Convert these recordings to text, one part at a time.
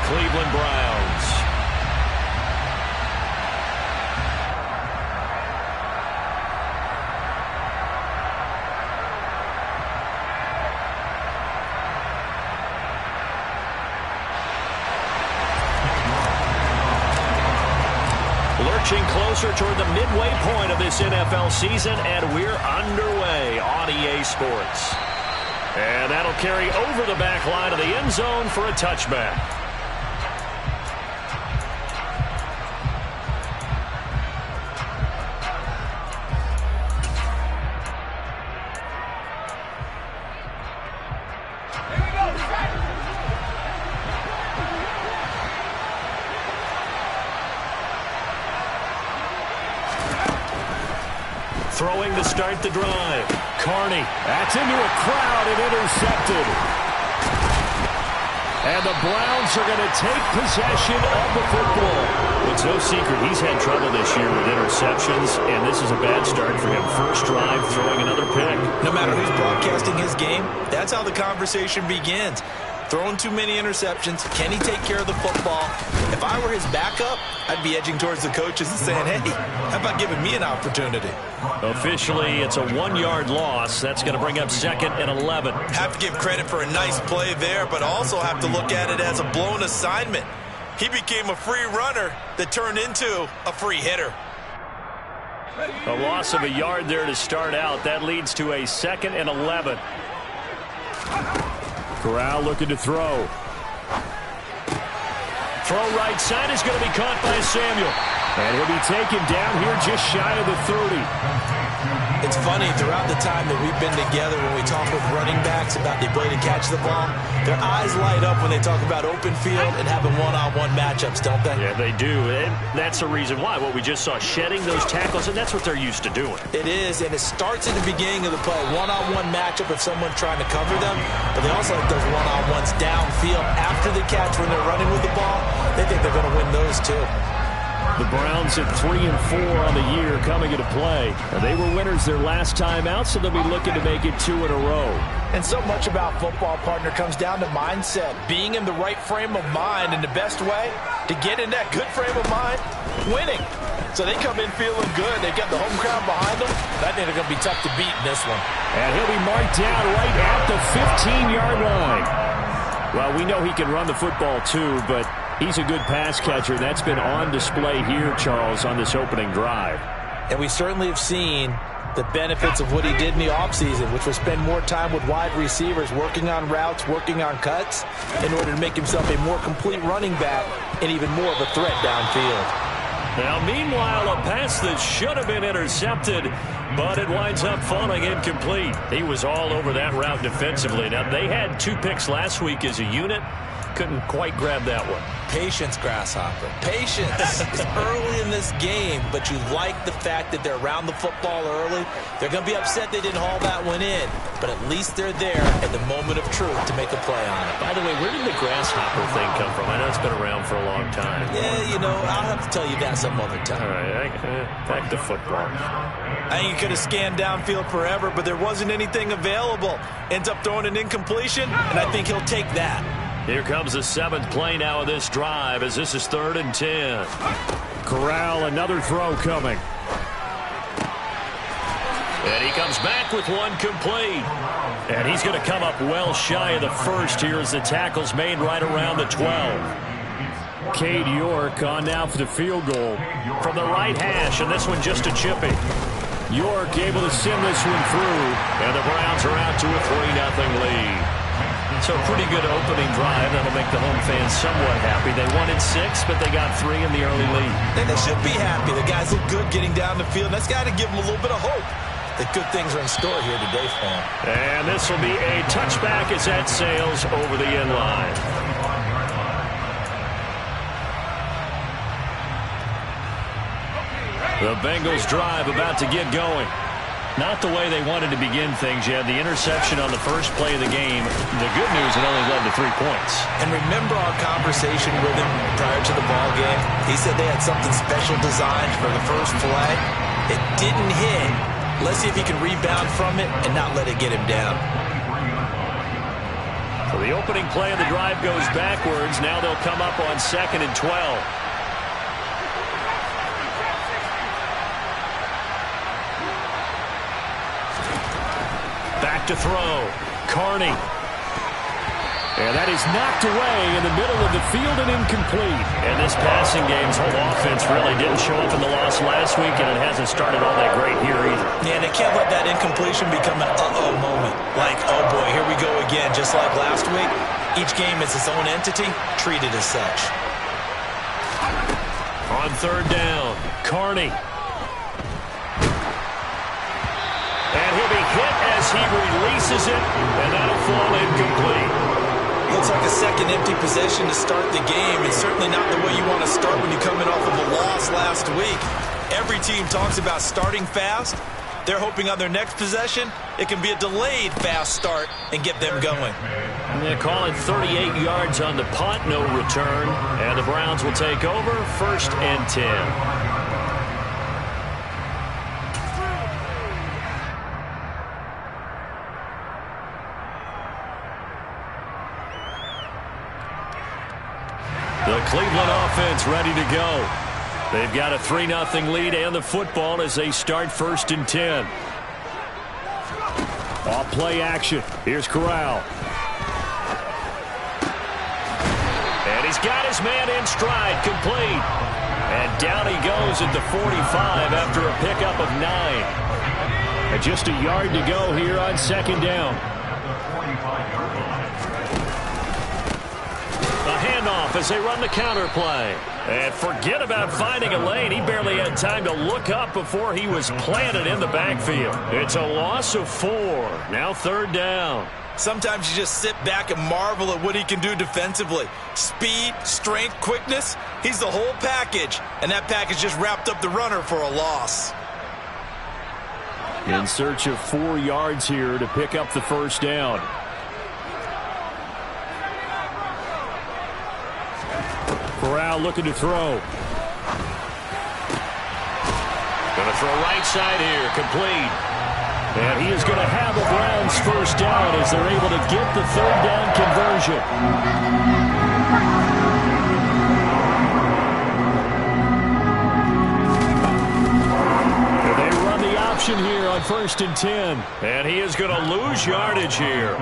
Cleveland Browns. Lurching closer toward the midway point of this NFL season, and we're underway on EA Sports. And that'll carry over the back line of the end zone for a touchback. Throwing to start the drive. Carney. That's into a crowd and intercepted. And the Browns are going to take possession of the football. It's no secret he's had trouble this year with interceptions, and this is a bad start for him. First drive, throwing another pick. No matter who's broadcasting his game, that's how the conversation begins. Throwing too many interceptions. Can he take care of the football? If I were his backup, I'd be edging towards the coaches and saying, hey, how about giving me an opportunity? Officially, it's a 1-yard loss. That's going to bring up 2nd and 11. Have to give credit for a nice play there, but also have to look at it as a blown assignment. He became a free runner that turned into a free hitter. A loss of a yard there to start out. That leads to a 2nd and 11. Corral looking to throw. Throw right side is going to be caught by Samuel. And he'll be taken down here just shy of the 30. It's funny, throughout the time that we've been together, when we talk with running backs about the ability to catch the ball, their eyes light up when they talk about open field and having one-on-one matchups, don't they? Yeah, they do. And that's the reason why. What we just saw, shedding those tackles, and that's what they're used to doing. It is, and it starts at the beginning of the play. One-on-one matchup if someone's trying to cover them, but they also like those one-on-ones downfield after the catch when they're running with the ball. They think they're going to win those too. The Browns at 3-4 on the year coming into play. They were winners their last time out, so they'll be looking to make it 2 in a row. And so much about football, partner, comes down to mindset. Being in the right frame of mind, and the best way to get in that good frame of mind, winning. So they come in feeling good. They've got the home crowd behind them. I think they're going to be tough to beat in this one. And he'll be marked down right at the 15-yard line. Well, we know he can run the football too, but he's a good pass catcher. That's been on display here, Charles, on this opening drive. And we certainly have seen the benefits of what he did in the offseason, which was spend more time with wide receivers, working on routes, working on cuts, in order to make himself a more complete running back and even more of a threat downfield. Now, meanwhile, a pass that should have been intercepted, but it winds up falling incomplete. He was all over that route defensively. Now, they had 2 picks last week as a unit. Couldn't quite grab that one. Patience, Grasshopper. Patience. It's early in this game, but you like the fact that they're around the football early. They're going to be upset they didn't haul that one in, but at least they're there at the moment of truth to make a play on it. By the way, where did the grasshopper thing come from? I know it's been around for a long time. Yeah, you know, I'll have to tell you that some other time. All right, back to football. I think you could have scanned downfield forever, but there wasn't anything available. Ends up throwing an incompletion, and I think he'll take that. Here comes the 7th play now of this drive, as this is 3rd and 10. Corral, another throw coming. And he comes back with one complete. And he's going to come up well shy of the first here as the tackle's made right around the 12. Cade York on now for the field goal. From the right hash, and this one just a chippy. York able to send this one through. And the Browns are out to a 3-0 lead. So a pretty good opening drive. That'll make the home fans somewhat happy. They wanted 6, but they got 3 in the early lead. And they should be happy. The guys look good getting down the field. That's got to give them a little bit of hope that good things are in store here today for them. And this will be a touchback as that sails over the end line. The Bengals drive about to get going. Not the way they wanted to begin things. You had the interception on the first play of the game. The good news, it only led to 3 points. And remember our conversation with him prior to the ball game? He said they had something special designed for the first play. It didn't hit. Let's see if he can rebound from it and not let it get him down. So The opening play of the drive goes backwards. Now they'll come up on 2nd and 12. Back to throw. Carney. And that is knocked away in the middle of the field and incomplete. And this passing game's whole offense really didn't show up in the loss last week, and it hasn't started all that great here either. Yeah, and they can't let that incompletion become an uh-oh moment. Like, oh boy, here we go again, just like last week. Each game is its own entity, treated as such. On 3rd down, Carney. And he'll be hit as he releases it, and that'll fall incomplete. Looks like a second empty possession to start the game, and certainly not the way you want to start when you're coming off of a loss last week. Every team talks about starting fast. They're hoping on their next possession, it can be a delayed fast start and get them going. They call it 38 yards on the punt, no return. And the Browns will take over, 1st and 10. The Cleveland offense ready to go. They've got a 3-0 lead and the football as they start 1st and 10. Off play action. Here's Corral. And he's got his man in stride, complete. And down he goes at the 45 after a pickup of 9. And just a yard to go here on 2nd down. A handoff as they run the counter play. And forget about finding a lane. He barely had time to look up before he was planted in the backfield. It's a loss of 4. Now 3rd down. Sometimes you just sit back and marvel at what he can do defensively. Speed, strength, quickness. He's the whole package. And that package just wrapped up the runner for a loss. In search of 4 yards here to pick up the 1st down. Corral looking to throw. Going to throw right side here, complete. And he is going to have a Browns 1st down as they're able to get the 3rd down conversion. And they run the option here on 1st and 10. And he is going to lose yardage here.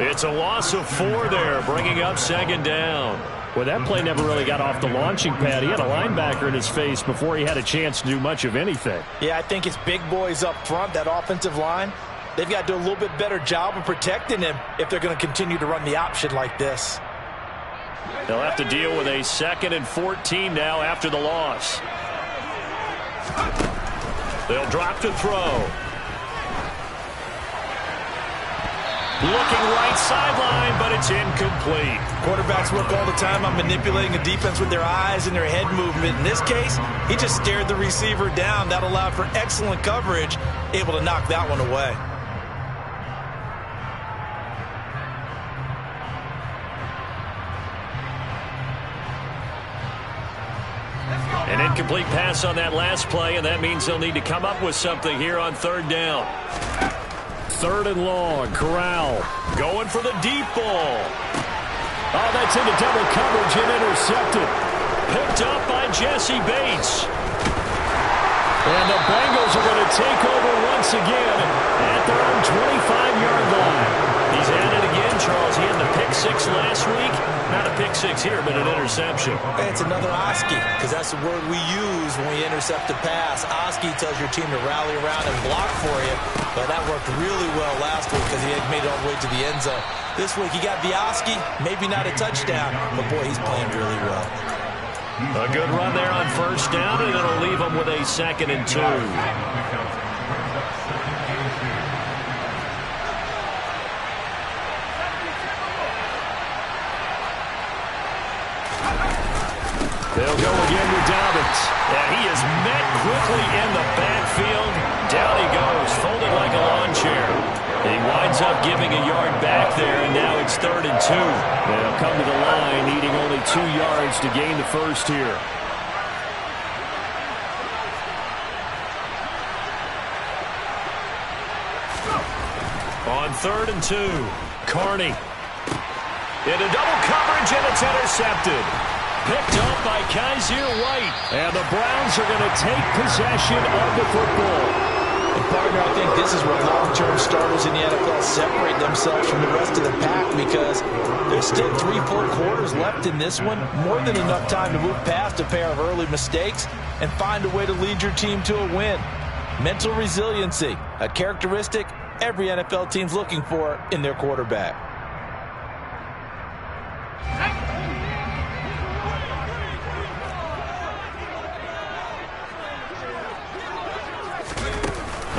It's a loss of 4 there, bringing up 2nd down. Well, that play never really got off the launching pad. He had a linebacker in his face before he had a chance to do much of anything. Yeah, I think it's big boys up front, that offensive line. They've got to do a little bit better job of protecting him if they're going to continue to run the option like this. They'll have to deal with a 2nd and 14 now after the loss. They'll drop to throw. Looking right sideline, but it's incomplete. Quarterbacks work all the time on manipulating the defense with their eyes and their head movement. In this case, he just stared the receiver down. That allowed for excellent coverage, able to knock that one away. An incomplete pass on that last play, and that means they'll need to come up with something here on 3rd down. 3rd and long. Corral going for the deep ball. Oh, that's into double coverage and intercepted. Picked up by Jesse Bates. And the Bengals are going to take over once again at their own 25-yard line. He's at it again, Charles. He had the pick 6 last week. Not a pick 6 here, but an interception. It's another Oski, because that's the word we use when we intercept a pass. Oski tells your team to rally around and block for you, but that worked really well last week because he had made it all the way to the end zone. This week he got the Oski, maybe not a touchdown, but boy, he's playing really well. A good run there on 1st down, and it'll leave him with a 2nd and 2. They'll go again with Dobbins. And he is met quickly in the backfield. Down he goes, folded like a lawn chair. He winds up giving a yard back there, and now it's 3rd and 2. They'll come to the line, needing only 2 yards to gain the 1st here. On 3rd and 2, Carney. Into double coverage, and it's intercepted. Picked up by Kaiser White. And the Browns are going to take possession of the football. And partner, I think this is where long-term starters in the NFL separate themselves from the rest of the pack, because there's still 3 full quarters left in this one. More than enough time to move past a pair of early mistakes and find a way to lead your team to a win. Mental resiliency, a characteristic every NFL team's looking for in their quarterback.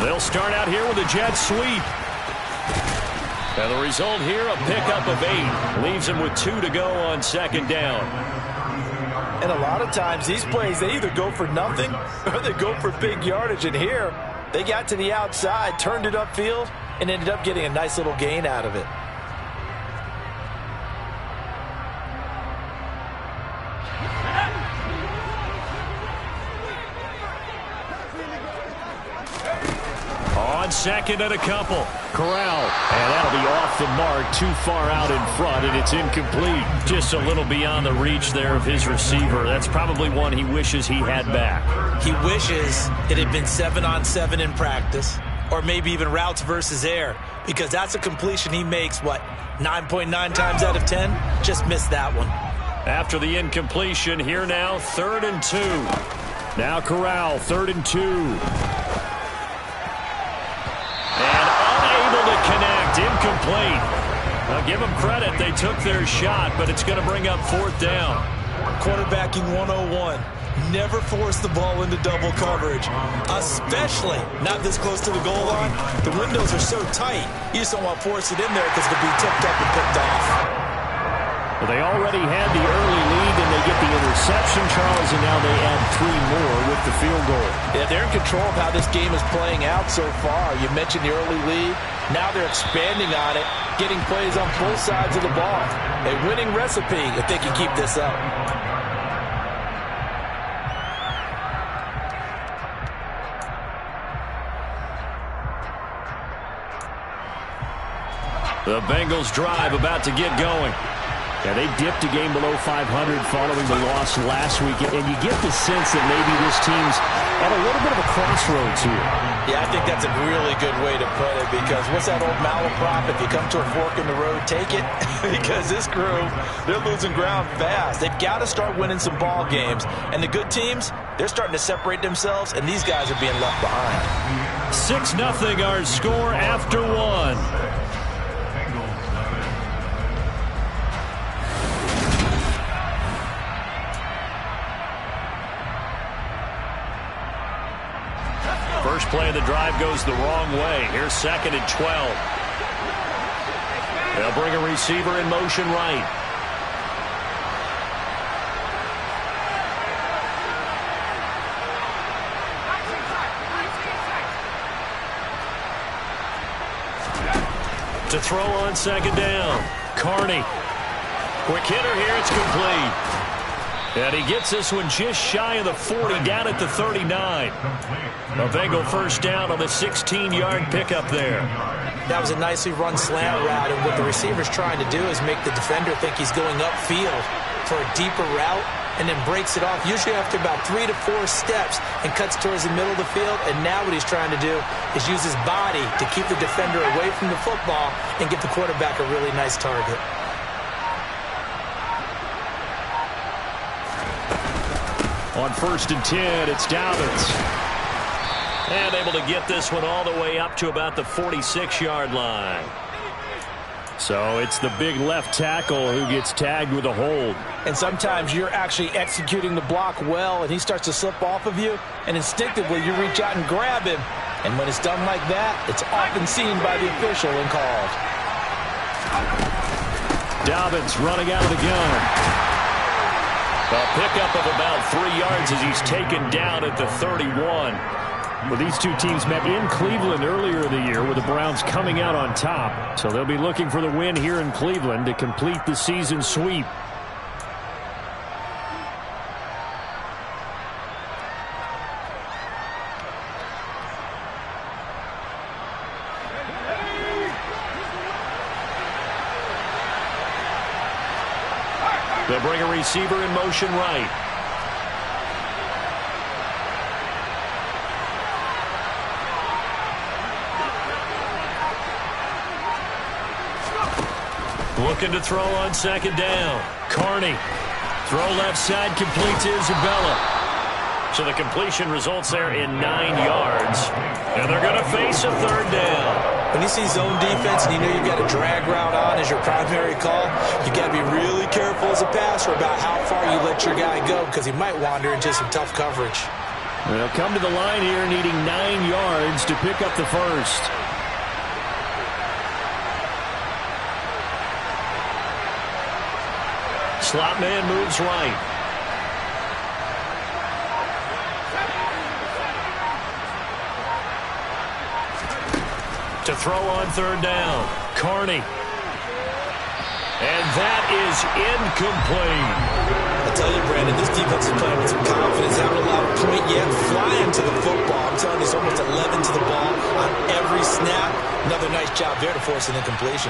They'll start out here with a jet sweep. And the result here, a pickup of 8. Leaves them with 2 to go on second down. And a lot of times these plays, they either go for nothing or they go for big yardage. And here, they got to the outside, turned it upfield, and ended up getting a nice little gain out of it. On second and a couple. Corral. And that'll be off the mark, too far out in front, and it's incomplete. Just a little beyond the reach there of his receiver. That's probably one he wishes he had back. He wishes it had been 7-on-7 in practice, or maybe even routes versus air, because that's a completion he makes, 9.9 times out of 10? Just missed that one. After the incompletion, here now, 3rd and 2. Now Corral, 3rd and 2. Connect, incomplete. Now give them credit, they took their shot, but it's going to bring up 4th down. Quarterbacking 101. Never force the ball into double coverage, especially not this close to the goal line. The windows are so tight, you just don't want to force it in there because it'll be tipped up and picked off. Well, they already had the early lead, and they get the interception, Charles, and now they add 3 more with the field goal. Yeah, they're in control of how this game is playing out so far. You mentioned the early lead. Now they're expanding on it, getting plays on both sides of the ball. A winning recipe if they can keep this up. The Bengals drive about to get going. Yeah, they dipped a game below 500 following the loss last week, and you get the sense that maybe this team's at a little bit of a crossroads here. Yeah, I think that's a really good way to put it, because what's that old malaprop? If you come to a fork in the road, take it. Because this crew, they're losing ground fast. They've got to start winning some ball games. And the good teams, they're starting to separate themselves, and these guys are being left behind. 6-0 our score after 1. First play of the drive goes the wrong way. Here's 2nd and 12. They'll bring a receiver in motion right. To throw on 2nd down. Carney. Quick hitter here. It's complete. And he gets this one just shy of the 40, down at the 39. A Bengal first down on the 16-yard pickup there. That was a nicely run slant route, and what the receiver's trying to do is make the defender think he's going upfield for a deeper route, and then breaks it off, usually after about 3 to 4 steps, and cuts towards the middle of the field. And now what he's trying to do is use his body to keep the defender away from the football and give the quarterback a really nice target. On 1st and 10, it's Dobbins. And able to get this one all the way up to about the 46-yard line. So it's the big left tackle who gets tagged with a hold. And sometimes you're actually executing the block well, and he starts to slip off of you, and instinctively you reach out and grab him. And when it's done like that, it's often seen by the official and called. Dobbins running out of the gun. A pickup of about 3 yards as he's taken down at the 31. Well, these two teams met in Cleveland earlier in the year with the Browns coming out on top. So they'll be looking for the win here in Cleveland to complete the season sweep. They'll bring a receiver in motion right. Looking to throw on second down. Carney. Throw left side, complete to Isabella. So the completion results there in 9 yards. And they're going to face a third down. When you see zone defense and you know you've got a drag route on as your primary call, you've got to be really careful as a passer about how far you let your guy go because he might wander into some tough coverage. They'll come to the line here needing 9 yards to pick up the first. Slot man moves right. To throw on third down. Carney. And that is incomplete. I tell you, Brandon, this defense is playing with some confidence. Haven't allowed a point yet. Flying to the football. I'm telling you, it's almost 11 to the ball on every snap. Another nice job there to force an incompletion.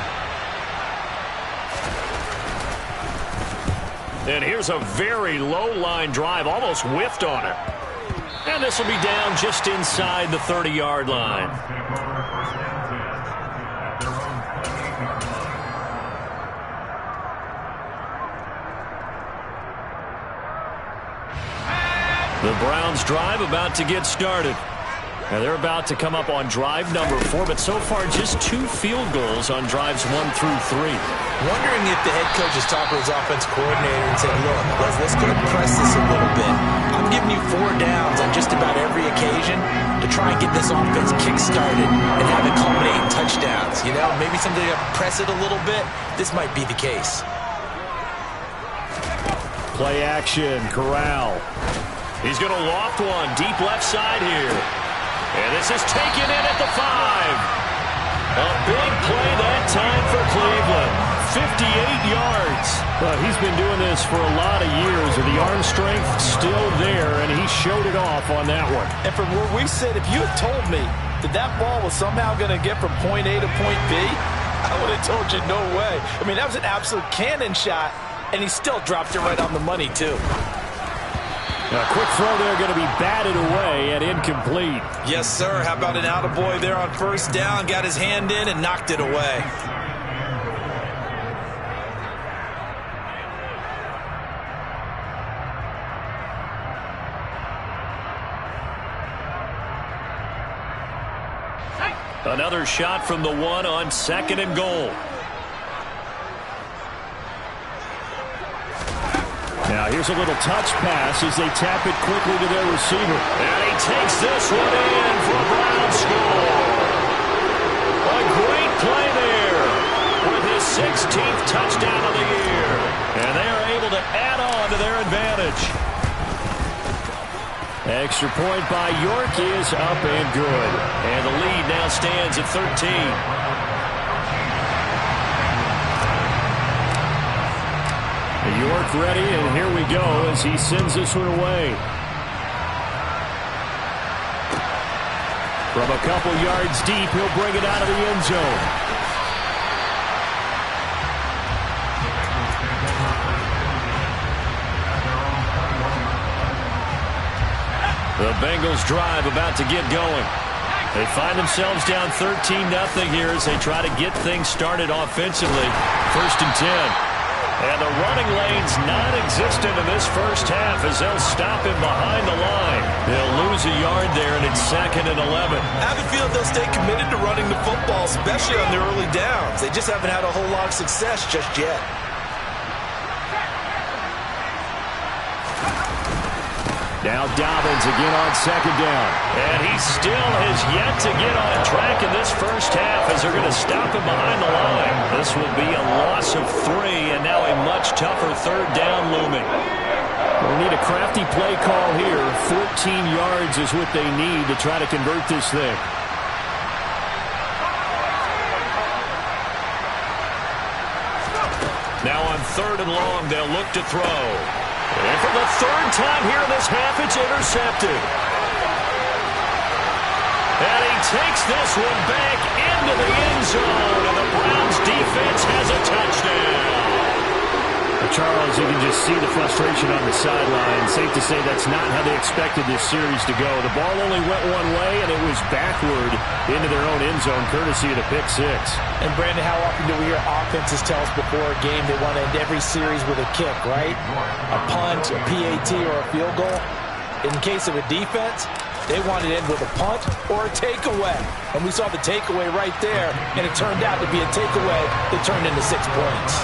And here's a very low-line drive, almost whiffed on it. And this will be down just inside the 30-yard line. The Browns drive about to get started. And they're about to come up on drive number 4, but so far just 2 field goals on drives 1 through 3. Wondering if the head coach is talking to his offensive coordinator and saying, look, let's go press this a little bit. I'm giving you 4 downs on just about every occasion to try and get this offense kick-started and have it culminate in touchdowns. You know, maybe somebody to press it a little bit. This might be the case. Play action, Corral. He's going to loft one deep left side here. And this is taken in at the 5. A big play that time for Cleveland. 58 yards. Well, he's been doing this for a lot of years, and the arm strength still there, and he showed it off on that one. And from where we sit, if you had told me that that ball was somehow going to get from point A to point B, I would have told you no way. I mean, that was an absolute cannon shot, and he still dropped it right on the money, too. A quick throw there going to be batted away and incomplete. Yes, sir. How about an attaboy there on first down? Got his hand in and knocked it away. Another shot from the 1 on second and goal. Now here's a little touch pass as they tap it quickly to their receiver. And he takes this one in for a Brown score. A great play there with his 16th touchdown of the year. And they are able to add on to their advantage. Extra point by York is up and good. And the lead now stands at 13. York ready, and here we go as he sends this one away. From a couple yards deep, he'll bring it out of the end zone. The Bengals drive about to get going. They find themselves down 13-0 here as they try to get things started offensively. 1st and 10. And the running lane's non-existent in this first half as they'll stop him behind the line. They'll lose a yard there, and it's 2nd and 11. I have a feeling they'll stay committed to running the football, especially on their early downs. They just haven't had a whole lot of success just yet. Now Dobbins again on second down. And he still has yet to get on track in this first half as they're going to stop him behind the line. This will be a loss of 3, and now a much tougher third down looming. They need a crafty play call here. 14 yards is what they need to try to convert this thing. Now on 3rd and long, they'll look to throw. And for the 3rd time here in this half, it's intercepted. And he takes this one back into the end zone, and the Browns defense has a touchdown. Charles, you can just see the frustration on the sideline. Safe to say that's not how they expected this series to go. The ball only went one way, and it was backward into their own end zone, courtesy of the pick six. And, Brandon, how often do we hear offenses tell us before a game they want to end every series with a kick, right? A punt, a PAT, or a field goal. In case of a defense, they want to end with a punt or a takeaway. And we saw the takeaway right there, and it turned out to be a takeaway that turned into 6 points.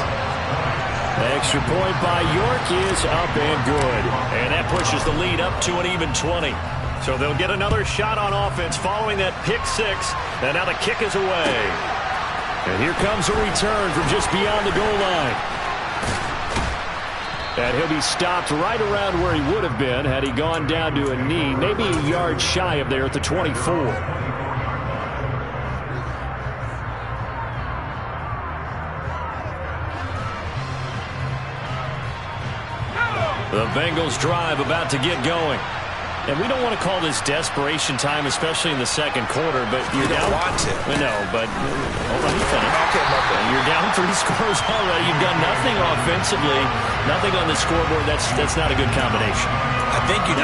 The extra point by York is up and good. And that pushes the lead up to an even 20. So they'll get another shot on offense following that pick six. And now the kick is away. And here comes a return from just beyond the goal line. And he'll be stopped right around where he would have been had he gone down to a knee, maybe a yard shy of there at the 24. The Bengals drive about to get going. And we don't want to call this desperation time, especially in the second quarter, but you're down. Want to. No, but hold on, Okay. You're down 3 scores already. You've done nothing offensively, nothing on the scoreboard. That's not a good combination. I think you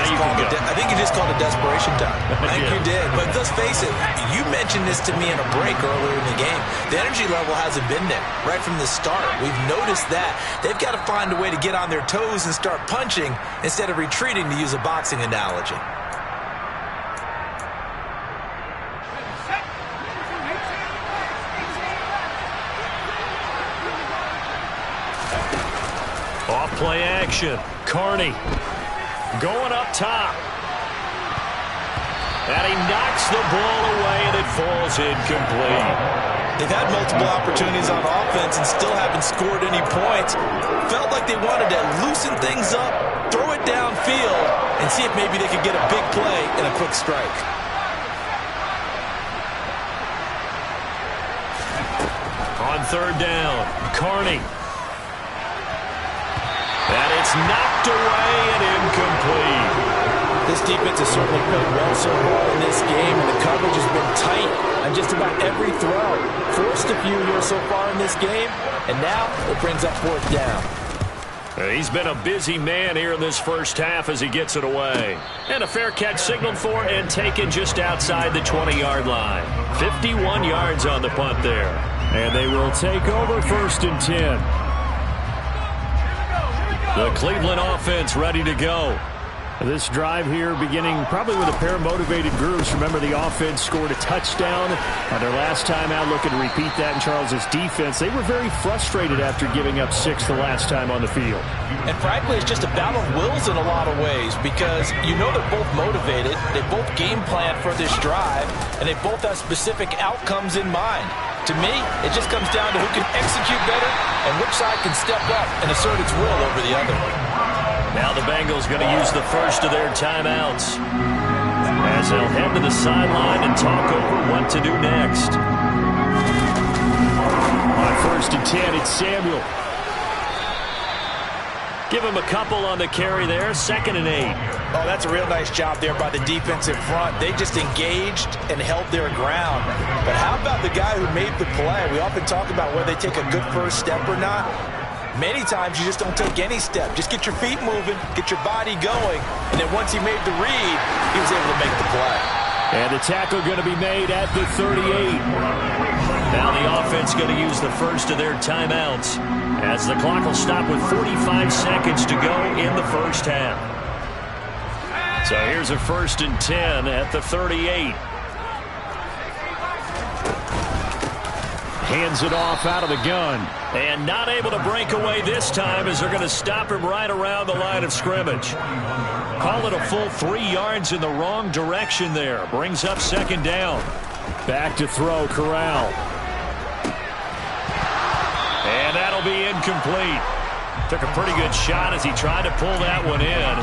just called it desperation time. I think you did. But let's face it, you mentioned this to me in a break earlier in the game. The energy level hasn't been there right from the start. We've noticed that. They've got to find a way to get on their toes and start punching instead of retreating, to use a boxing analogy. Off play action. Carney going up top. And he knocks the ball away, and it falls incomplete. They've had multiple opportunities on offense and still haven't scored any points. Felt like they wanted to loosen things up, throw it downfield, and see if maybe they could get a big play and a quick strike. On third down, Carney. And it's knocked away and incomplete. This defense has certainly played well so far in this game, and the coverage has been tight on just about every throw. Forced a few here so far in this game, and now it brings up fourth down. He's been a busy man here in this first half as he gets it away. And a fair catch signaled for and taken just outside the 20-yard line. 51 yards on the punt there. And they will take over 1st and 10. The Cleveland offense ready to go. This drive here beginning probably with a pair of motivated groups. Remember, the offense scored a touchdown on their last time out, looking to repeat that in Charles's defense. They were very frustrated after giving up 6 the last time on the field. And frankly, it's just a battle of wills in a lot of ways, because you know they're both motivated, they both game plan for this drive, and they both have specific outcomes in mind. To me, it just comes down to who can execute better and which side can step up and assert its will over the other. Now the Bengals going to use the first of their timeouts as they'll head to the sideline and talk over what to do next. On 1st and 10, it's Samuel. Give him a couple on the carry there. 2nd and 8. Oh, that's a real nice job there by the defensive front. They just engaged and held their ground. But how about the guy who made the play? We often talk about whether they take a good first step or not. Many times you just don't take any step. Just get your feet moving, get your body going, and then once he made the read, he was able to make the play. And the tackle going to be made at the 38. Now the offense going to use the first of their timeouts as the clock will stop with 45 seconds to go in the first half. So here's a 1st and 10 at the 38. Hands it off out of the gun. And not able to break away this time as they're going to stop him right around the line of scrimmage. Call it a full 3 yards in the wrong direction there. Brings up 2nd down. Back to throw, Corral. And that'll be incomplete. Took a pretty good shot as he tried to pull that one in.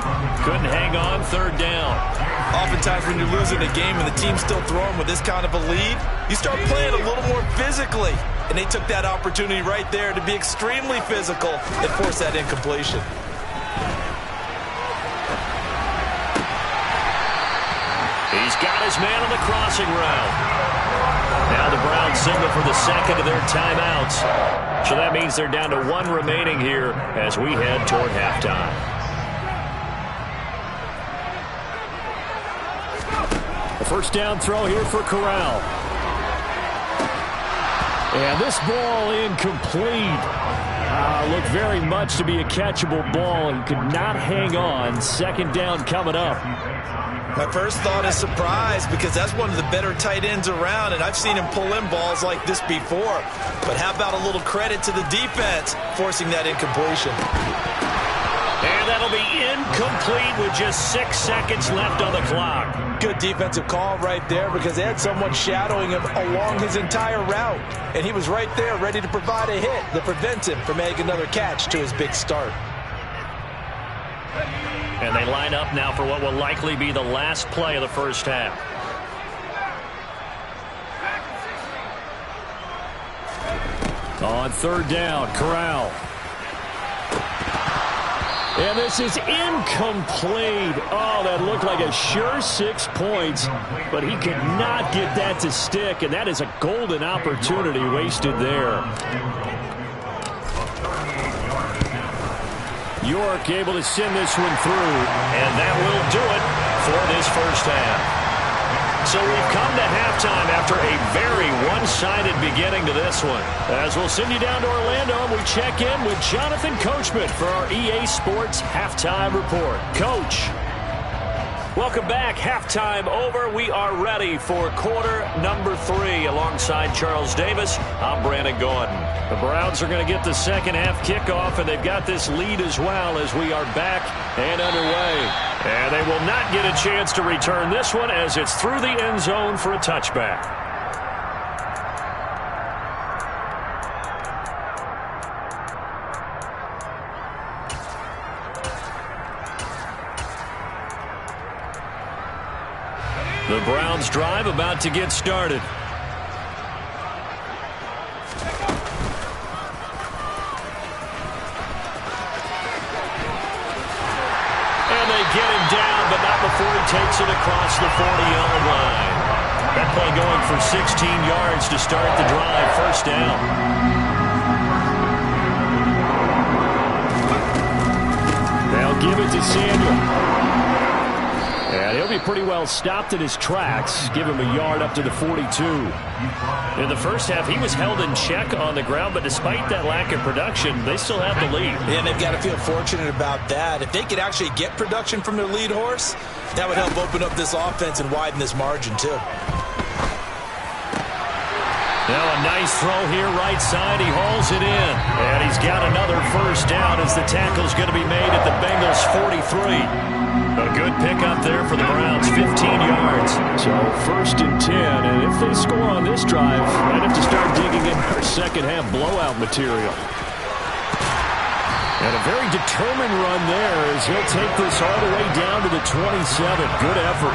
Couldn't hang on. 3rd down. Oftentimes when you're losing a game and the team's still throwing with this kind of a lead, you start playing a little more physically. And they took that opportunity right there to be extremely physical and force that incompletion. He's got his man on the crossing route. Now the Browns signal for the second of their timeouts. So that means they're down to one remaining here as we head toward halftime. A first down throw here for Corral. And this ball incomplete. Looked very much to be a catchable ball and could not hang on. Second down coming up. My first thought is surprise because that's one of the better tight ends around, and I've seen him pull in balls like this before. But how about a little credit to the defense forcing that incompletion? And that'll be incomplete with just 6 seconds left on the clock. Good defensive call right there because they had someone shadowing him along his entire route. And he was right there ready to provide a hit that prevents him from making another catch to his big start. And they line up now for what will likely be the last play of the first half. On third down, Corral. And this is incomplete. Oh, that looked like a sure 6 points, but he could not get that to stick, and that is a golden opportunity wasted there. York able to send this one through, and that will do it for this first half. So we've come to halftime after a very one-sided beginning to this one. As we'll send you down to Orlando, and we check in with Jonathan Coachman for our EA Sports Halftime Report. Coach. Welcome back. Halftime over. We are ready for quarter number 3 alongside Charles Davis. I'm Brandon Gordon. The Browns are going to get the second half kickoff, and they've got this lead as well as we are back and underway. And they will not get a chance to return this one as it's through the end zone for a touchback. The Browns drive about to get started. And they get him down, but not before he takes it across the 40-yard line. That play going for 16 yards to start the drive. First down. They'll give it to Samuel. And he'll be pretty well stopped in his tracks. Give him a yard up to the 42. In the first half, he was held in check on the ground, but despite that lack of production, they still have the lead. And they've got to feel fortunate about that. If they could actually get production from their lead horse, that would help open up this offense and widen this margin, too. Now a nice throw here right side. He hauls it in. And he's got another first down as the tackle's going to be made at the Bengals' 43. A good pickup there for the Browns, 15 yards. So first and 10, and if they score on this drive, might have to start digging in our second half blowout material. And a very determined run there as he'll take this all the way down to the 27. Good effort.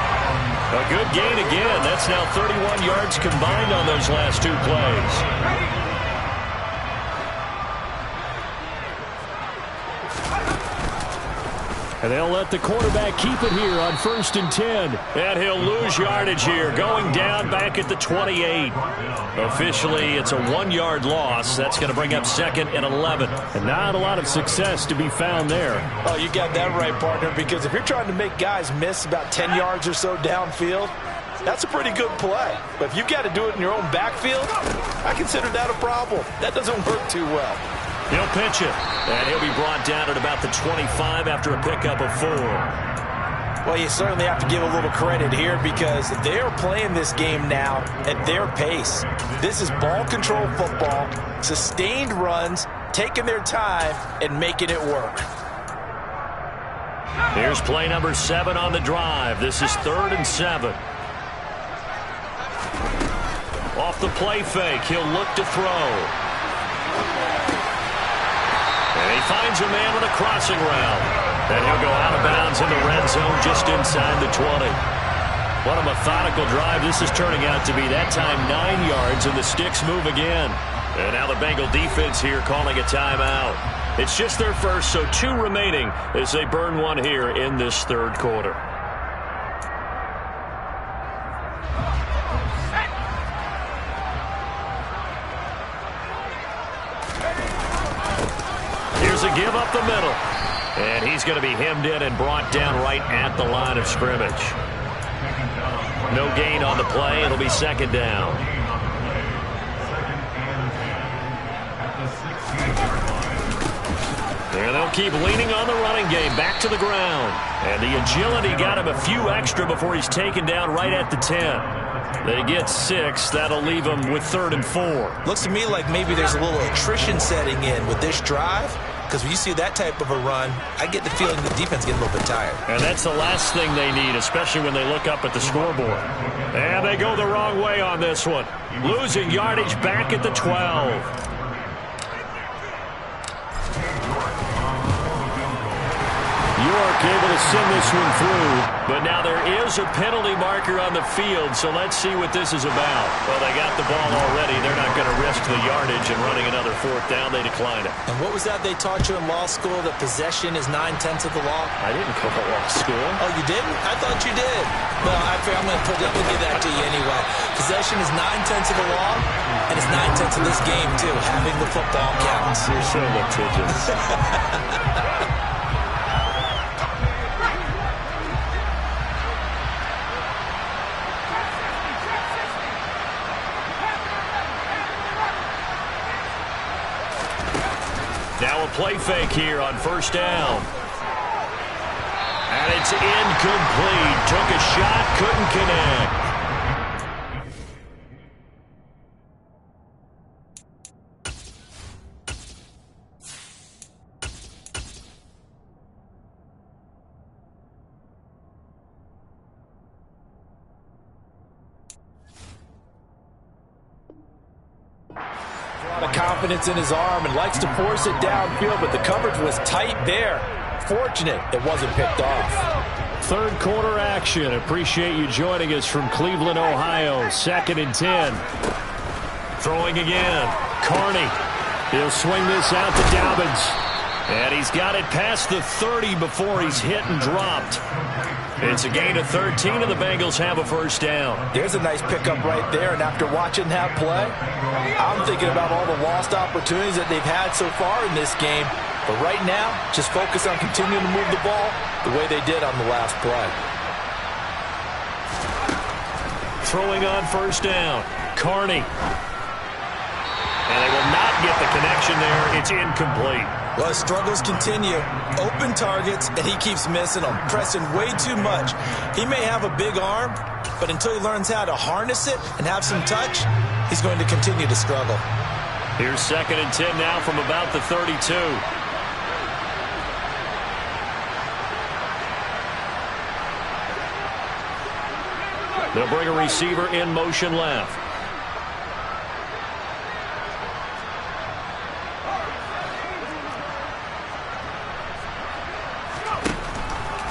A good gain again. That's now 31 yards combined on those last 2 plays. And they'll let the quarterback keep it here on first and 10. And he'll lose yardage here, going down back at the 28. Officially, it's a 1-yard loss. That's going to bring up second and 11. And not a lot of success to be found there. Oh, you got that right, partner, because if you're trying to make guys miss about 10 yards or so downfield, that's a pretty good play. But if you've got to do it in your own backfield, I consider that a problem. That doesn't work too well. He'll pitch it, and he'll be brought down at about the 25 after a pickup of 4. Well, you certainly have to give a little credit here because they're playing this game now at their pace. This is ball control football, sustained runs, taking their time, and making it work. Here's play number 7 on the drive. This is 3rd and 7. Off the play fake, he'll look to throw. And he finds a man with a crossing route. And he'll go out of bounds in the red zone just inside the 20. What a methodical drive this is turning out to be. That time 9 yards, and the sticks move again. And now the Bengal defense here calling a timeout. It's just their first, so 2 remaining as they burn one here in this 3rd quarter. doesn't give up the middle. And he's going to be hemmed in and brought down right at the line of scrimmage. No gain on the play. It'll be second down. And they'll keep leaning on the running game. Back to the ground. And the agility got him a few extra before he's taken down right at the 10. They get 6. That'll leave them with 3rd and 4. Looks to me like maybe there's a little attrition setting in with this drive. Because when you see that type of a run, I get the feeling the defense getting a little bit tired. And that's the last thing they need, especially when they look up at the scoreboard. And they go the wrong way on this one. Losing yardage back at the 12. York able to send this one through, but now there is a penalty marker on the field, so let's see what this is about. Well, they got the ball already. They're not going to risk the yardage and running another 4th down. They decline it. And what was that they taught you in law school, that possession is 9/10 of the law? I didn't go to law school. Oh, you didn't? I thought you did. Well, I'm going to give that to you anyway. Possession is 9/10 of the law, and it's 9/10 of this game, too. Having the football counts. You're so litigious. Now a play fake here on 1st down. And it's incomplete. Took a shot, couldn't connect. Confidence in his arm and likes to force it downfield, but the coverage was tight there. Fortunate it wasn't picked off. 3rd quarter action. Appreciate you joining us from Cleveland, Ohio. 2nd and 10. Throwing again. Carney. He'll swing this out to Dobbins. And he's got it past the 30 before he's hit and dropped. It's a gain of 13, and the Bengals have a 1st down. There's a nice pickup right there, and after watching that play, I'm thinking about all the lost opportunities that they've had so far in this game. But right now, just focus on continuing to move the ball the way they did on the last play. Throwing on 1st down. Carney. And they will not get the connection there. It's incomplete. Well, struggles continue. Open targets, and he keeps missing them, pressing way too much. He may have a big arm, but until he learns how to harness it and have some touch, he's going to continue to struggle. Here's 2nd and 10 now from about the 32. They'll bring a receiver in motion left.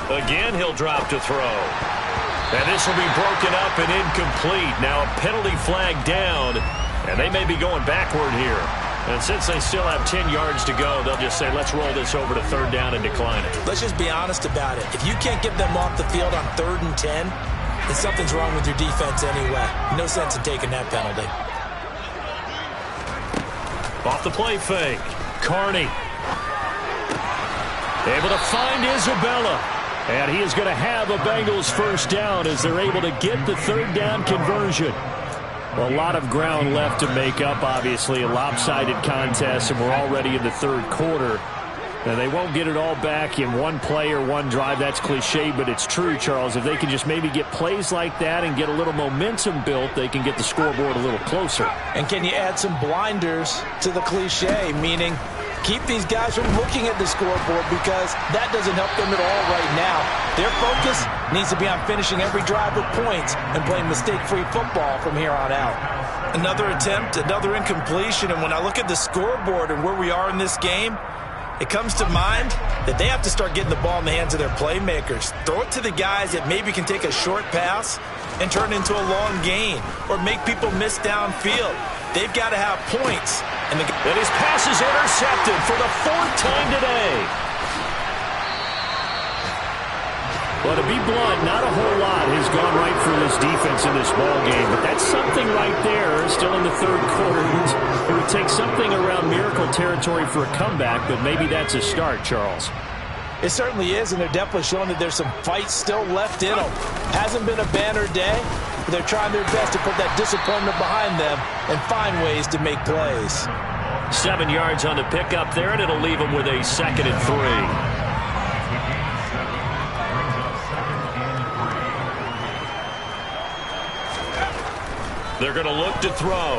Again, he'll drop to throw. And this will be broken up and incomplete. Now a penalty flag down, and they may be going backward here. And since they still have 10 yards to go, they'll just say, let's roll this over to 3rd down and decline it. Let's just be honest about it. If you can't get them off the field on 3rd and 10, then something's wrong with your defense anyway. No sense in taking that penalty. Off the play fake. Carney. Able to find Isabella. And he is going to have a Bengals 1st down as they're able to get the 3rd down conversion. Well, a lot of ground left to make up, obviously. A lopsided contest, and we're already in the 3rd quarter. Now, they won't get it all back in one play or one drive. That's cliche, but it's true, Charles. If they can just maybe get plays like that and get a little momentum built, they can get the scoreboard a little closer. And can you add some blinders to the cliche, meaning keep these guys from looking at the scoreboard, because that doesn't help them at all right now. Their focus needs to be on finishing every drive with points and playing mistake-free football from here on out. Another attempt, another incompletion, and when I look at the scoreboard and where we are in this game, it comes to mind that they have to start getting the ball in the hands of their playmakers. Throw it to the guys that maybe can take a short pass and turn it into a long gain, or make people miss downfield. They've got to have points. And his pass is intercepted for the 4th time today. Well, to be blunt, not a whole lot has gone right for this defense in this ball game, but that's something right there. Still in the third quarter. It would take something around miracle territory for a comeback, but maybe that's a start, Charles. It certainly is, and they're definitely showing that there's some fight still left in them. Hasn't been a banner day, but they're trying their best to put that disappointment behind them and find ways to make plays. 7 yards on the pickup there, and it'll leave them with a 2nd and 3. They're going to look to throw.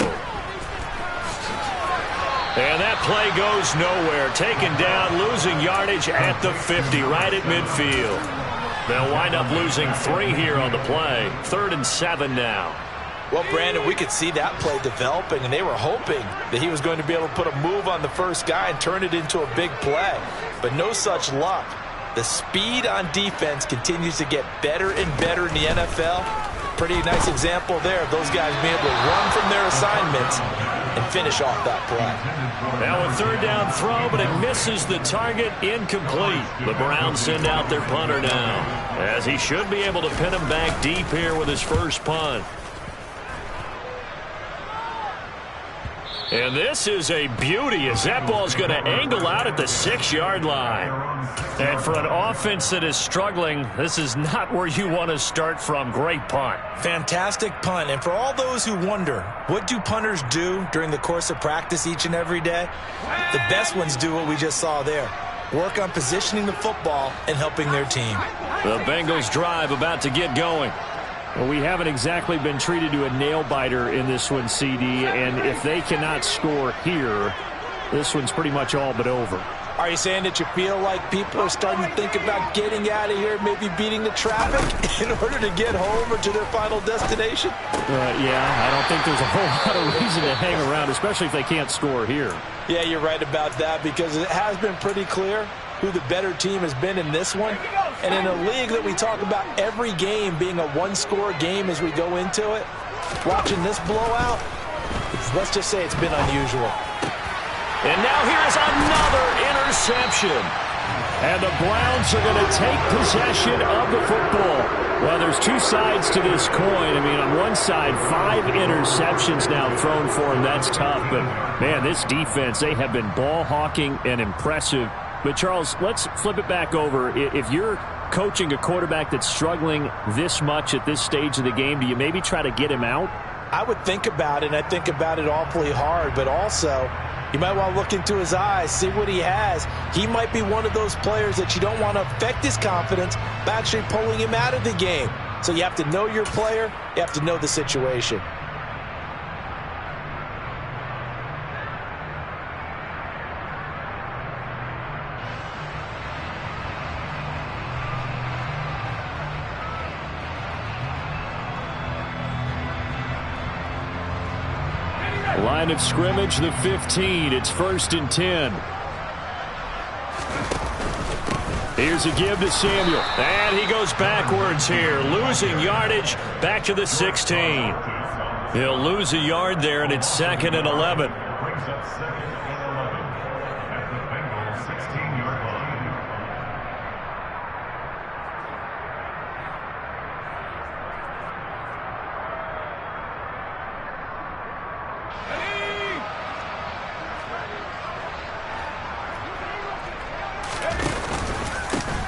And that play goes nowhere. Taken down, losing yardage at the 50, right at midfield. They'll wind up losing 3 here on the play. 3rd and 7 now. Well, Brandon, we could see that play developing, and they were hoping that he was going to be able to put a move on the first guy and turn it into a big play. But no such luck. The speed on defense continues to get better and better in the NFL. Pretty nice example there of those guys being able to run from their assignments and finish off that play. Now a 3rd down throw, but it misses the target, incomplete. The Browns send out their punter now, as he should be able to pin him back deep here with his first punt. And this is a beauty as that ball's going to angle out at the 6-yard line. And for an offense that is struggling, this is not where you want to start from. Great punt. Fantastic punt. And for all those who wonder, what do punters do during the course of practice each and every day? The best ones do what we just saw there. Work on positioning the football and helping their team. The Bengals drive about to get going. Well, we haven't exactly been treated to a nail-biter in this one, CD, and if they cannot score here, this one's pretty much all but over. Are you saying that you feel like people are starting to think about getting out of here, maybe beating the traffic in order to get home or to their final destination? Yeah, I don't think there's a whole lot of reason to hang around, especially if they can't score here. Yeah, you're right about that, because it has been pretty clear who the better team has been in this one. And in a league that we talk about every game being a one-score game as we go into it, watching this blowout, let's just say it's been unusual. And now here's another interception. And the Browns are going to take possession of the football. Well, there's 2 sides to this coin. I mean, on one side, 5 interceptions now thrown for him. That's tough. But, man, this defense, they have been ball hawking and impressive. But, Charles, let's flip it back over. If you're coaching a quarterback that's struggling this much at this stage of the game, do you maybe try to get him out? I would think about it, and I think about it awfully hard. But also, you might want to look into his eyes, see what he has. He might be one of those players that you don't want to affect his confidence by actually pulling him out of the game. So you have to know your player. You have to know the situation. Line of scrimmage, the 15. It's 1st and 10. Here's a give to Samuel. And he goes backwards here, losing yardage back to the 16. He'll lose a yard there, and it's 2nd and 11.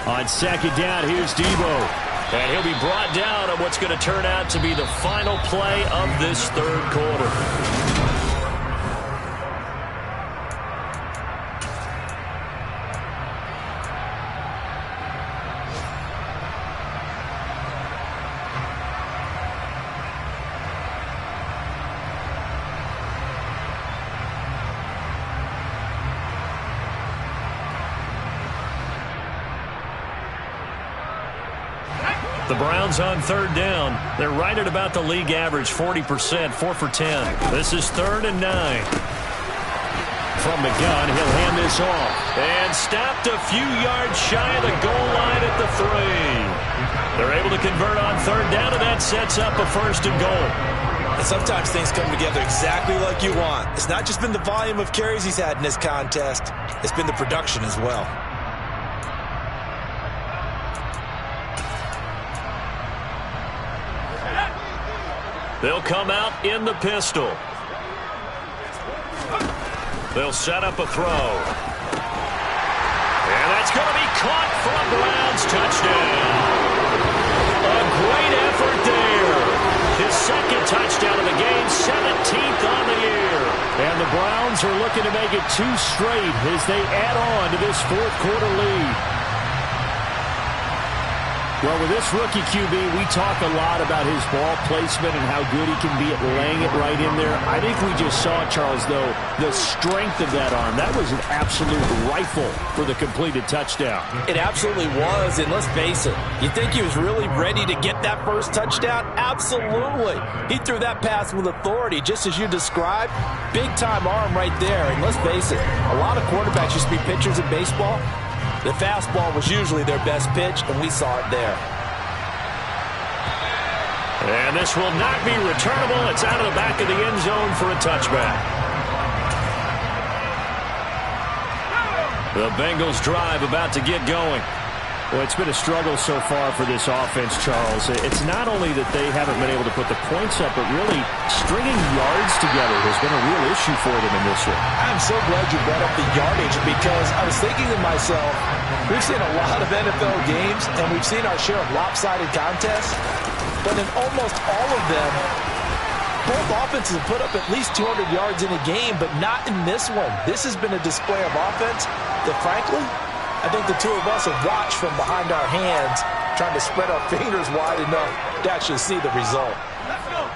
On 2nd down, here's Debo. And he'll be brought down on what's going to turn out to be the final play of this 3rd quarter. The Browns on 3rd down. They're right at about the league average, 40%, 4 for 10. This is 3rd and 9. From the gun, he'll hand this off. And stopped a few yards shy of the goal line at the 3. They're able to convert on 3rd down, and that sets up a 1st and goal. And sometimes things come together exactly like you want. It's not just been the volume of carries he's had in this contest. It's been the production as well. They'll come out in the pistol. They'll set up a throw. And that's going to be caught for a Browns touchdown. A great effort there. His second touchdown of the game, 17th on the year. And the Browns are looking to make it 2 straight as they add on to this fourth quarter lead. Well, with this rookie QB, we talk a lot about his ball placement and how good he can be at laying it right in there. I think we just saw, Charles, though, the strength of that arm. That was an absolute rifle for the completed touchdown. It absolutely was, and let's face it, you think he was really ready to get that first touchdown? Absolutely. He threw that pass with authority, just as you described. Big-time arm right there, and let's face it, a lot of quarterbacks used to be pitchers in baseball. The fastball was usually their best pitch, and we saw it there. And this will not be returnable. It's out of the back of the end zone for a touchback. The Bengals drive about to get going. Well, it's been a struggle so far for this offense, Charles. It's not only that they haven't been able to put the points up, but really stringing yards together has been a real issue for them in this one. I'm so glad you brought up the yardage because I was thinking to myself, we've seen a lot of NFL games and we've seen our share of lopsided contests, but in almost all of them, both offenses have put up at least 200 yards in a game, but not in this one. This has been a display of offense that, frankly, I think the two of us have watched from behind our hands, trying to spread our fingers wide enough to actually see the result. Let's go.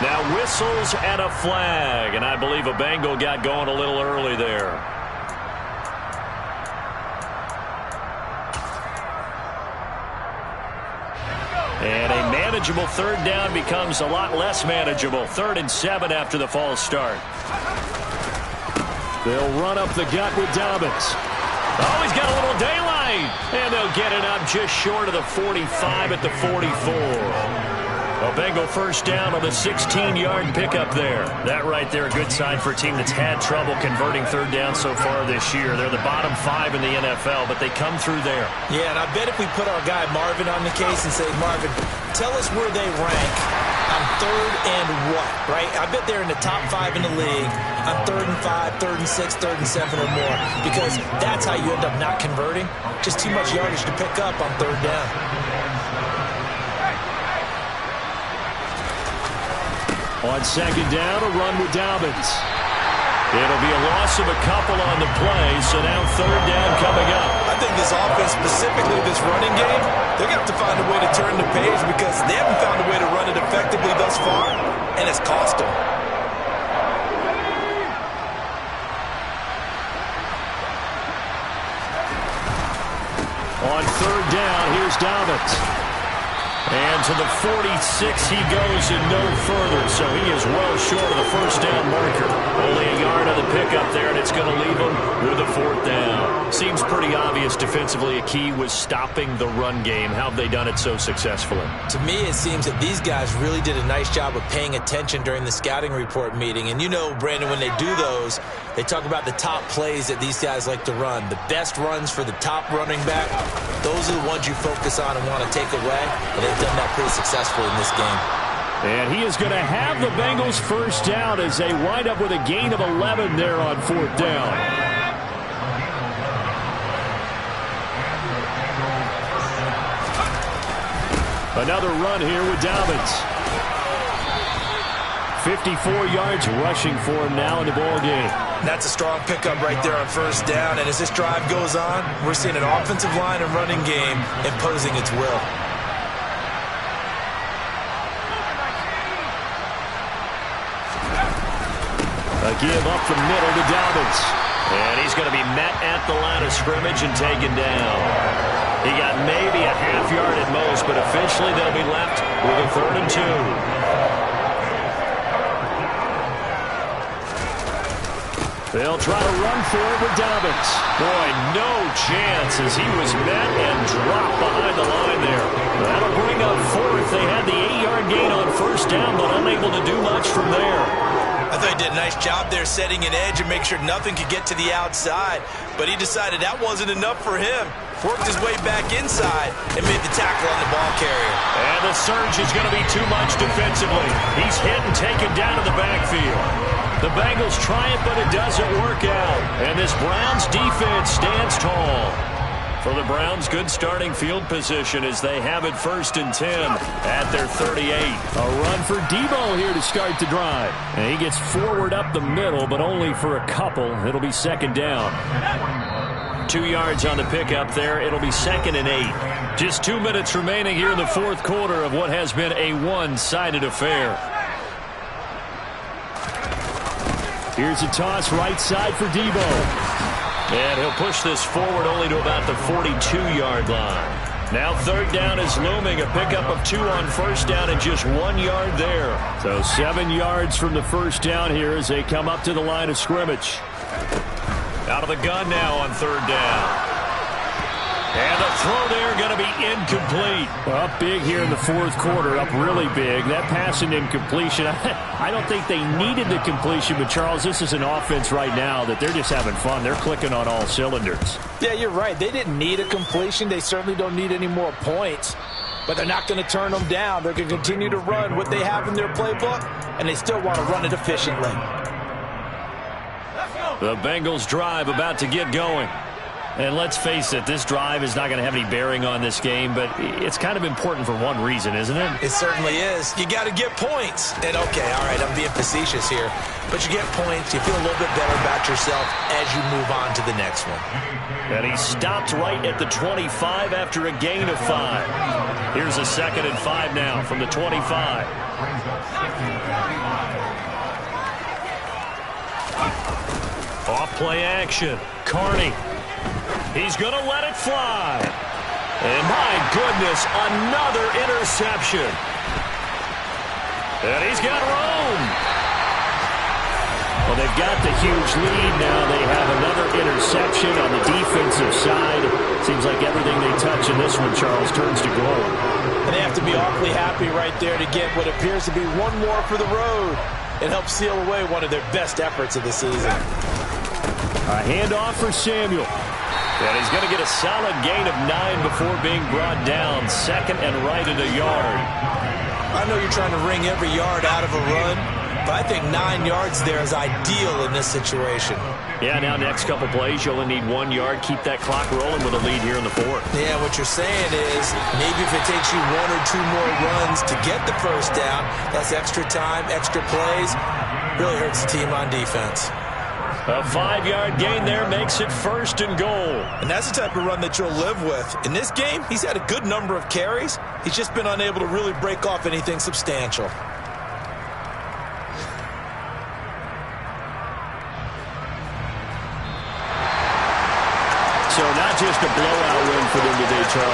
Now whistles and a flag, and I believe a Bengal got going a little early there. And a manageable third down becomes a lot less manageable. 3rd and 7 after the false start. They'll run up the gut with Dobbins. Oh, he's got a little daylight. And they'll get it up just short of the 45 at the 44. A Bengal first down on the 16-yard pickup there. That right there, a good sign for a team that's had trouble converting third down so far this year. They're the bottom 5 in the NFL, but they come through there. Yeah, and I bet if we put our guy Marvin on the case and say, Marvin, tell us where they rank on 3rd and what, right? I bet they're in the top 5 in the league on 3rd and 5, 3rd and 6, 3rd and 7 or more, because that's how you end up not converting. Just too much yardage to pick up on 3rd down. On 2nd down, a run with Dobbins. It'll be a loss of a couple on the play, so now 3rd down coming up. I think this offense, specifically this running game, they're going to have to find a way to turn the page because they haven't found a way to run it effectively thus far, and it's cost them. On 3rd down, here's Dobbins. And to the 46 he goes and no further, so he is well short of the first down marker. Only a yard on the pickup there, and it's going to leave him with a 4th down. Seems pretty obvious defensively a key was stopping the run game. How have they done it so successfully? To me, it seems that these guys really did a nice job of paying attention during the scouting report meeting. And you know, Brandon, when they do those, they talk about the top plays that these guys like to run. The best runs for the top running back, those are the ones you focus on and want to take away. And they've done that pretty successfully in this game. And he is going to have the Bengals first down as they wind up with a gain of 11 there on 4th down. Another run here with Dobbins. 54 yards rushing for him now in the ball game. That's a strong pickup right there on 1st down. And as this drive goes on, we're seeing an offensive line and running game imposing its will. A give up the middle to Dobbins. And he's going to be met at the line of scrimmage and taken down. He got maybe a half yard at most, but officially they'll be left with a 3rd and 2. They'll try to run for it with Dobbins. Boy, no chance as he was met and dropped behind the line there. That'll bring up fourth. They had the 8-yard gain on first down, but unable to do much from there. I thought he did a nice job there setting an edge and make sure nothing could get to the outside. But he decided that wasn't enough for him. Worked his way back inside and made the tackle on the ball carrier. And the surge is going to be too much defensively. He's hit and taken down in the backfield. The Bengals try it, but it doesn't work out. And this Browns defense stands tall. For the Browns, good starting field position as they have it 1st and 10 at their 38. A run for Debo here to start the drive. And he gets forward up the middle, but only for a couple. It'll be 2nd down. 2 yards on the pickup there. It'll be 2nd and 8. Just 2 minutes remaining here in the 4th quarter of what has been a one-sided affair. Here's a toss right side for Debo. And he'll push this forward only to about the 42-yard line. Now 3rd down is looming. A pickup of 2 on 1st down and just 1 yard there. So 7 yards from the 1st down here as they come up to the line of scrimmage. Out of the gun now on 3rd down. And the throw there going to be incomplete. Up big here in the 4th quarter, up really big. That pass and incompletion, I don't think they needed the completion, but Charles, this is an offense right now that they're just having fun. They're clicking on all cylinders. Yeah, you're right. They didn't need a completion. They certainly don't need any more points, but they're not going to turn them down. They're going to continue to run what they have in their playbook, and they still want to run it efficiently. The Bengals drive about to get going. And let's face it, this drive is not going to have any bearing on this game, but it's kind of important for one reason, isn't it? It certainly is. You got to get points. And, okay, all right, I'm being facetious here, but you get points, you feel a little bit better about yourself as you move on to the next one. And he stopped right at the 25 after a gain of 5. Here's a 2nd and 5 now from the 25. Off play action. Carney. He's going to let it fly. And my goodness, another interception. And he's got room. Well, they've got the huge lead now. They have another interception on the defensive side. Seems like everything they touch in this one, Charles, turns to gold. And they have to be awfully happy right there to get what appears to be one more for the road and help seal away one of their best efforts of the season. A handoff for Samuel. And he's going to get a solid gain of 9 before being brought down. 2nd and right at a yard. I know you're trying to wring every yard out of a run, but I think 9 yards there is ideal in this situation. Yeah, now next couple plays, you only need 1 yard. Keep that clock rolling with a lead here in the 4th. Yeah, what you're saying is maybe if it takes you 1 or 2 more runs to get the first down, that's extra time, extra plays, really hurts the team on defense. A 5-yard gain there makes it 1st and goal. And that's the type of run that you'll live with. In this game, he's had a good number of carries. He's just been unable to really break off anything substantial. So not just a blowout win for them today, Charles.